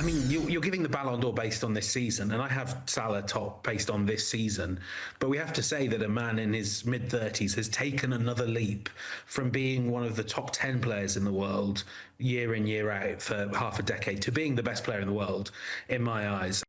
mean, you're giving the Ballon d'Or based on this season, and I have Salah top based on this season. But we have to say that a man in his mid-30s has taken another leap from being one of the top 10 players in the world year in, year out for half a decade to being the best player in the world, in my eyes.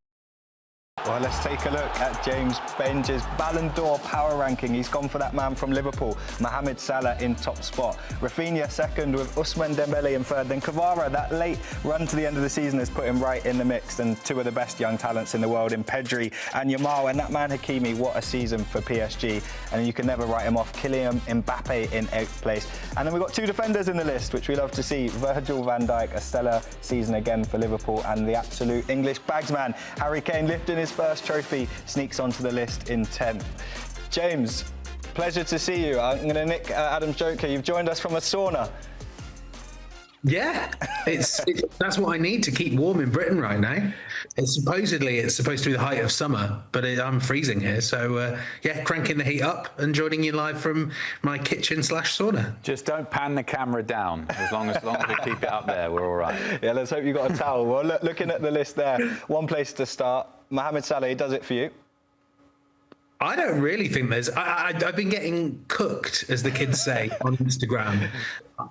Well, let's take a look at James Benge's Ballon d'Or power ranking. He's gone for that man from Liverpool, Mohamed Salah in top spot. Raphinha second with Ousmane Dembele in third. Then Kvara, that late run to the end of the season has put him right in the mix. And two of the best young talents in the world in Pedri and Yamal. And that man Hakimi, what a season for PSG. And you can never write him off. Kylian Mbappe in 8th place. And then we've got two defenders in the list, which we love to see. Virgil van Dijk, a stellar season again for Liverpool. And the absolute English bagsman, Harry Kane, lifting his first trophy, sneaks onto the list in 10th. James, pleasure to see you. I'm going to nick Adam's joke here. You've joined us from a sauna. Yeah, that's what I need to keep warm in Britain right now. It's supposed to be the height of summer, but I'm freezing here. So yeah, cranking the heat up and joining you live from my kitchen/sauna. Just don't pan the camera down. As long as we keep it up there, we're all right. Yeah, let's hope you got a towel. Well, looking at the list there, one place to start. Mohamed Salah, he does it for you. I don't really think there's... I've been getting cooked, as the kids say, on Instagram.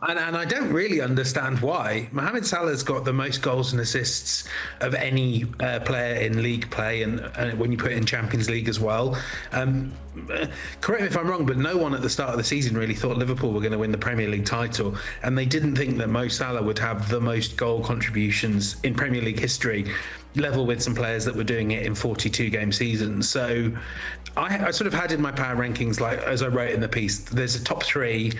And I don't really understand why. Mohamed Salah's got the most goals and assists of any player in league play, and when you put it in Champions League as well. Correct me if I'm wrong, but no one at the start of the season really thought Liverpool were going to win the Premier League title, and they didn't think that Mo Salah would have the most goal contributions in Premier League history, level with some players that were doing it in 42-game seasons. So I sort of had in my power rankings, like as I wrote in the piece, there's a top three,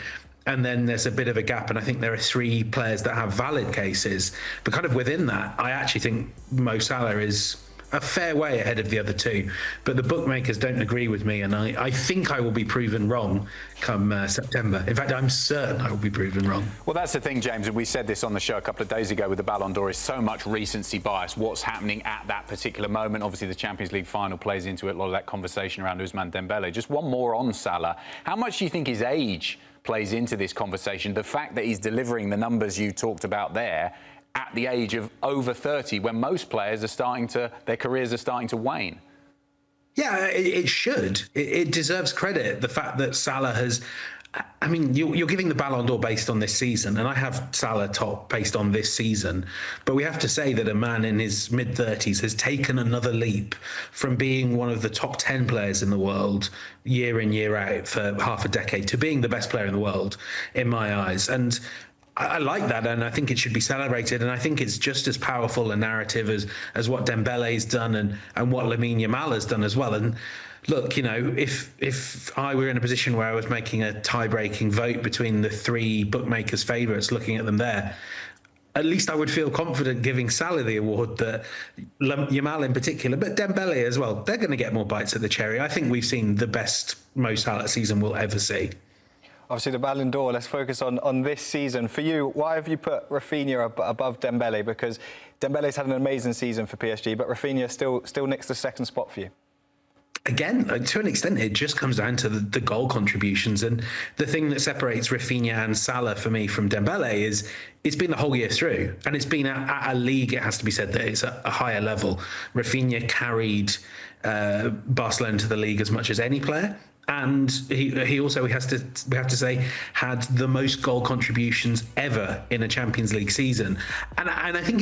and then there's a bit of a gap, and I think there are three players that have valid cases. But kind of within that, I actually think Mo Salah is a fair way ahead of the other two. But the bookmakers don't agree with me, and I think I will be proven wrong come September. In fact, I'm certain I will be proven wrong. Well, that's the thing, James, and we said this on the show a couple of days ago with the Ballon d'Or, is so much recency bias. What's happening at that particular moment? Obviously, the Champions League final plays into it, a lot of that conversation around Ousmane Dembele. Just one more on Salah. How much do you think his age plays into this conversation? The fact that he's delivering the numbers you talked about there at the age of over 30, when most players are their careers are starting to wane. Yeah, it should. It deserves credit. The fact that Salah has... I mean, you're giving the Ballon d'Or based on this season, and I have Salah top based on this season. But we have to say that a man in his mid-30s has taken another leap from being one of the top 10 players in the world year in, year out for half a decade to being the best player in the world, in my eyes. And I like that, and I think it should be celebrated, and I think it's just as powerful a narrative as what Dembele's done and what Lamine Yamal has done as well. And look, you know, if I were in a position where I was making a tie-breaking vote between the three bookmakers' favourites, looking at them there, at least I would feel confident giving Salah the award, that Yamal in particular, but Dembele as well. They're going to get more bites at the cherry. I think we've seen the best Mo Salah season we'll ever see. Obviously, the Ballon d'Or, let's focus on this season. For you, why have you put Raphinha above Dembele? Because Dembele's had an amazing season for PSG, but Raphinha still nicks the second spot for you. Again, to an extent, it just comes down to the goal contributions. And the thing that separates Raphinha and Salah for me from Dembele is it's been the whole year through. And it's been at a league, it has to be said, that it's a higher level. Raphinha carried Barcelona to the league as much as any player. And he also, we have to say, had the most goal contributions ever in a Champions League season. And I think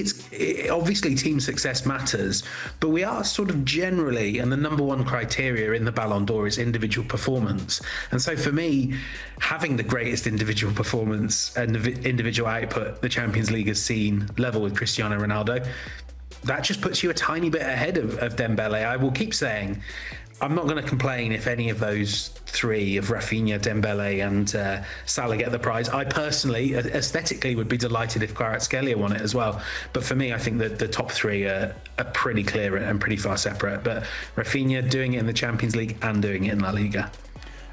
obviously team success matters, but we are sort of generally, and the number one criteria in the Ballon d'Or is individual performance. And so for me, having the greatest individual performance and individual output the Champions League has seen, level with Cristiano Ronaldo, that just puts you a tiny bit ahead of Dembele. I will keep saying, I'm not going to complain if any of those three, of Raphinha, Dembele and Salah, get the prize. I personally, aesthetically, would be delighted if Kvaratskhelia won it as well. But for me, I think that the top three are pretty clear and pretty far separate. But Raphinha doing it in the Champions League and doing it in La Liga.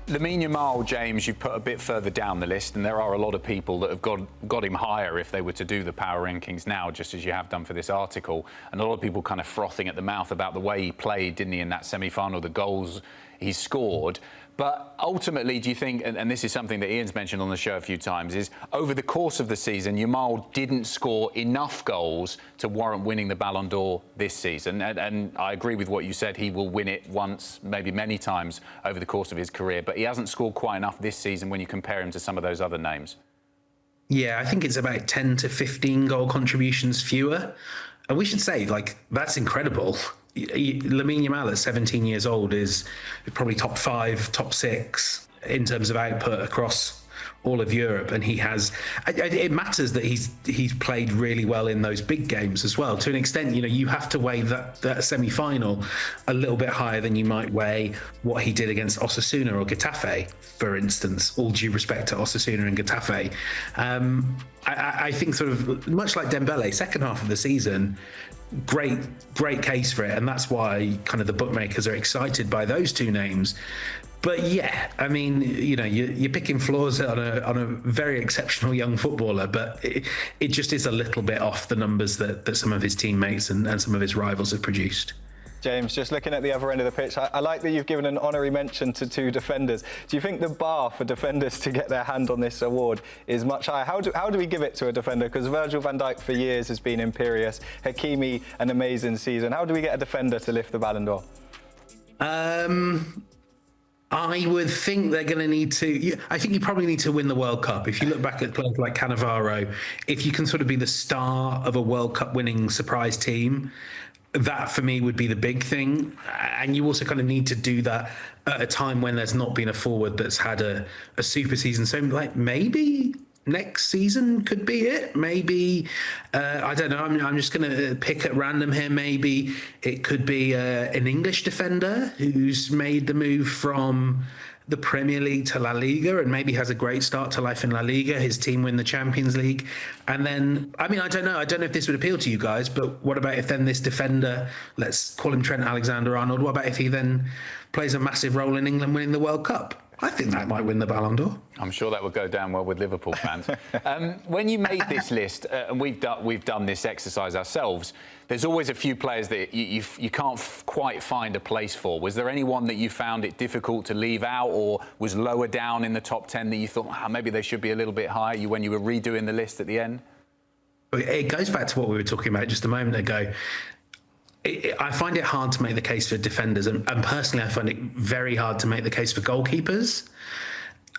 Lamine Yamal, James, you put a bit further down the list, and there are a lot of people that have got him higher if they were to do the power rankings now, just as you have done for this article. And a lot of people kind of frothing at the mouth about the way he played, didn't he, in that semi-final, the goals he scored. But ultimately, do you think, and this is something that Ian's mentioned on the show a few times, is over the course of the season, Yamal didn't score enough goals to warrant winning the Ballon d'Or this season. And I agree with what you said, he will win it once, maybe many times over the course of his career. But he hasn't scored quite enough this season when you compare him to some of those other names. Yeah, I think it's about 10 to 15 goal contributions fewer. And we should say, like, that's incredible. Lamine Yamal at 17 years old is probably top 5, top 6 in terms of output across all of Europe, and he has. It matters that he's played really well in those big games as well. To an extent, you have to weigh that semi-final a little bit higher than you might weigh what he did against Osasuna or Getafe, for instance. All due respect to Osasuna and Getafe, I think sort of much like Dembele, second half of the season, great case for it, and that's why kind of the bookmakers are excited by those two names. But yeah, I mean, you're picking flaws on a very exceptional young footballer, but it just is a little bit off the numbers that some of his teammates and some of his rivals have produced. James, just looking at the other end of the pitch, I like that you've given an honorary mention to 2 defenders. Do you think the bar for defenders to get their hand on this award is much higher? How do we give it to a defender? Because Virgil van Dijk for years has been imperious. Hakimi, an amazing season. How do we get a defender to lift the Ballon d'Or? I would think they're going to need to. I think you probably need to win the World Cup. If you look back at players like Cannavaro, if you can sort of be the star of a World Cup winning surprise team, that for me would be the big thing. And you also kind of need to do that at a time when there's not been a forward that's had a super season. So like maybe next season could be it. Maybe, I don't know, I'm just going to pick at random here. Maybe it could be an English defender who's made the move from the Premier League to La Liga and maybe has a great start to life in La Liga. His team win the Champions League. And then, I mean, I don't know if this would appeal to you guys, but what about if then this defender, let's call him Trent Alexander-Arnold, what about if he then plays a massive role in England winning the World Cup? I think that might win the Ballon d'Or. I'm sure that would go down well with Liverpool fans. When you made this list, and we've done this exercise ourselves, there's always a few players that you can't quite find a place for. Was there anyone that you found it difficult to leave out, or was lower down in the top 10 that you thought maybe they should be a little bit higher when you were redoing the list at the end? It goes back to what we were talking about just a moment ago. I find it hard to make the case for defenders, and personally I find it very hard to make the case for goalkeepers.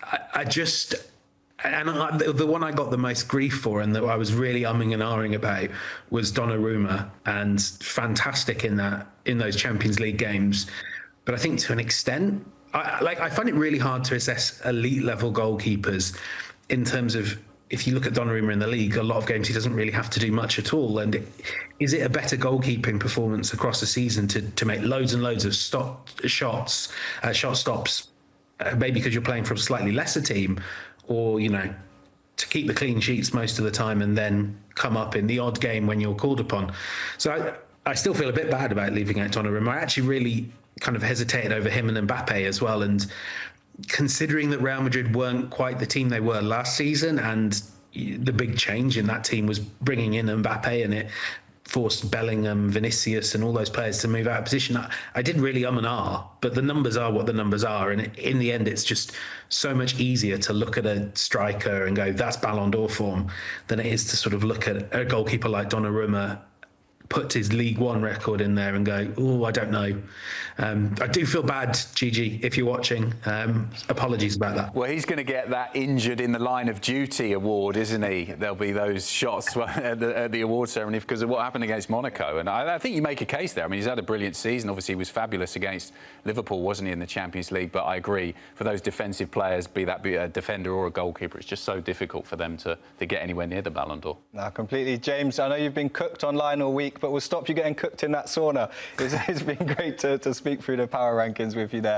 The one I got the most grief for and that I was really umming and ahhing about was Donnarumma, and fantastic in those Champions League games. But I think to an extent, I find it really hard to assess elite level goalkeepers in terms of, if you look at Donnarumma in the league, a lot of games he doesn't really have to do much at all. And is it a better goalkeeping performance across the season to make loads and loads of shot stops, maybe because you're playing for a slightly lesser team, or, to keep the clean sheets most of the time and then come up in the odd game when you're called upon? So I still feel a bit bad about leaving out Donnarumma. I actually really kind of hesitated over him and Mbappe as well. And considering that Real Madrid weren't quite the team they were last season, and the big change in that team was bringing in Mbappe, and it forced Bellingham, Vinicius and all those players to move out of position, I did really and ah, but the numbers are what the numbers are. And in the end, it's just so much easier to look at a striker and go, that's Ballon d'Or form, than it is to sort of look at a goalkeeper like Donnarumma, put his League One record in there and go, oh, I don't know. I do feel bad, Gigi, if you're watching. Apologies about that. Well, he's going to get that injured in the line of duty award, isn't he? There'll be those shots at the award ceremony because of what happened against Monaco. And I think you make a case there. I mean, he's had a brilliant season. Obviously, he was fabulous against Liverpool, wasn't he, in the Champions League? But I agree, for those defensive players, be a defender or a goalkeeper, it's just so difficult for them to get anywhere near the Ballon d'Or. No, completely. James, I know you've been cooked online all week, but we'll stop you getting cooked in that sauna. It's been great to speak through the power rankings with you there.